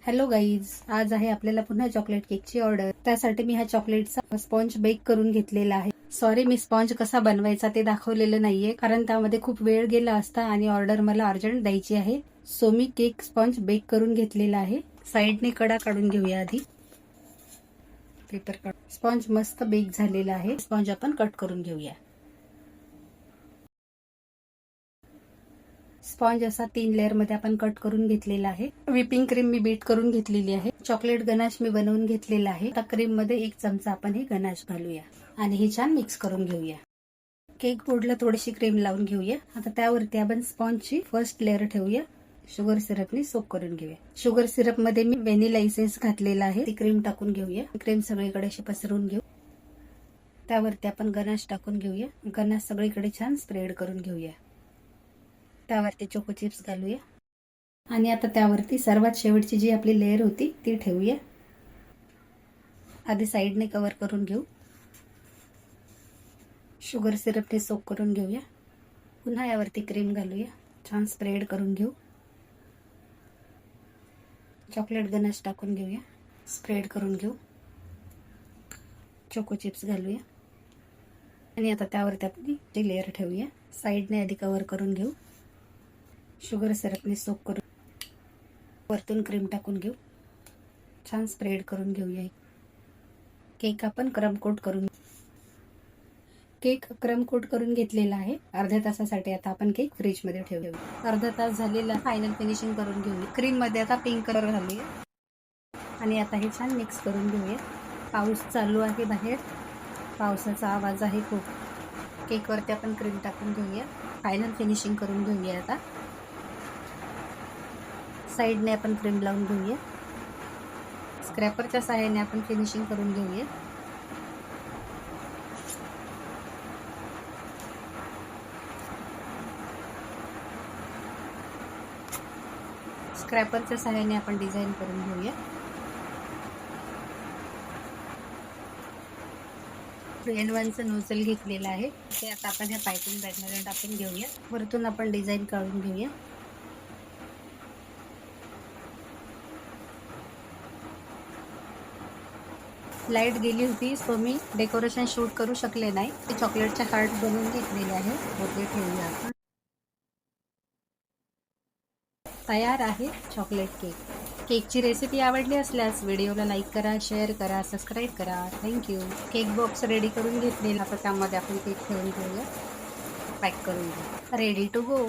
Hello guys, आज आहे आपल्याला पुन्हा चॉकलेट केकची ऑर्डर. त्यासाठी मी हा चॉकलेटचा स्पॉन्ज बेक करून घेतलेला आहे. सॉरी, मी स्पॉन्ज कसा बनवायचा ते दाखवलेलं नाहीये, कारण त्यामध्ये खूप वेळ गेला असता आणि ऑर्डर मला अर्जंट द्यायची आहे. सो मी केक स्पॉन्ज बेक करून घेतलेला आहे. साइडने कडा काढून घेऊया आधी. पेपर काढ. स्पॉन्ज मस्त बेक झालेला आहे. स्पॉन्ज आपण कट करून घेऊया. स्पॉन्ज असा 3 लेअर मध्ये आपण कट करून घेतलेला आहे. व्हिपिंग क्रीम मी बीट करून घेतलेली आहे. चॉकलेट गनाश मी बनवून घेतलेला आहे. आता क्रीम मध्ये 1 चमचा आपण हे गनाश घालूया आणि हे छान मिक्स करून घेऊया. केक बोर्डला थोडीशी क्रीम लावून घेऊया. आता त्यावरती आपण स्पॉन्जची फर्स्ट लेअर ठेवूया. शुगर सिरपने सोक करून घेऊया. शुगर सिरप मध्ये मी व्हॅनिला इसेन्स घातलेला आहे. ती क्रीम टाकून घेऊया. क्रीम सगळीकडे अशी पसरवून घेऊ. त्यावरती आपण गनाश टाकून घेऊया. गनाश सगळीकडे छान स्प्रेड करून घेऊया. त्यावरती चोको चिप्स घालूया आणि आता त्यावरती सर्वात शेवटची जी आपली लेयर होती ती ठेवूया. आधी साइडने कव्हर करून घेऊ. शुगर सिरपने सोक करून घेऊया. पुन्हा यावरती क्रीम घालूया. छान स्प्रेड करून घेऊ. चॉकलेट गनाश टाकून घेऊया. स्प्रेड करून घेऊ. चोको चिप्स घालूया आणि आता त्यावरती आपली जी लेयर ठेवूया. साइडने आधी कव्हर करून घेऊ. शुगर सिरपने सोक करून वरतून क्रीम टाकून घेऊ. छान स्प्रेड करून घेऊया. केक आपण क्रम कोट करून घेतलेला आहे. अर्ध्या तासासाठी आता आपण केक फ्रीज मध्ये ठेवू. अर्धा तास झालेला. फायनल फिनिशिंग करून घेऊया. क्रीम मध्ये आता पिंक कलर घालूया आणि आता हे छान मिक्स करून घेऊया. पाऊस चालू आहे बाहेर. पावसाचा आवाज आहे खूप. केक वरती आपण क्रीम टाकून घेऊया. फायनल फिनिशिंग करून घेऊया. आता साइडने आपण क्रीम लावून घेऊया. स्क्रॅपरच्या सहाय्याने आपण फिनिशिंग करून घेऊया. स्क्रॅपरच्या सहाय्याने आपण डिझाईन करून घेऊया. N1चं नोझल घेतलेलं आहे. ते आता आपण ह्या पायपिंग बॅगमध्ये टाकून घेऊया. वरतून आपण डिझाईन काढून घेऊया. लाईट गेली होती सो मी डेकोरेशन शूट करू शकले नाही. ते चॉकलेटचे हार्ट बनवून घेतलेले आहे. ते ठेवूया आपण. तयार आहे चॉकलेट केक. केकची रेसिपी आवडली असल्यास व्हिडिओला लाईक करा, शेअर करा, सबस्क्राईब करा. थँक्यू. केक बॉक्स रेडी करून घेतलेला. आता त्यामध्ये आपण केक ठेवून घेऊया. पॅक करून घेऊ. Ready to go.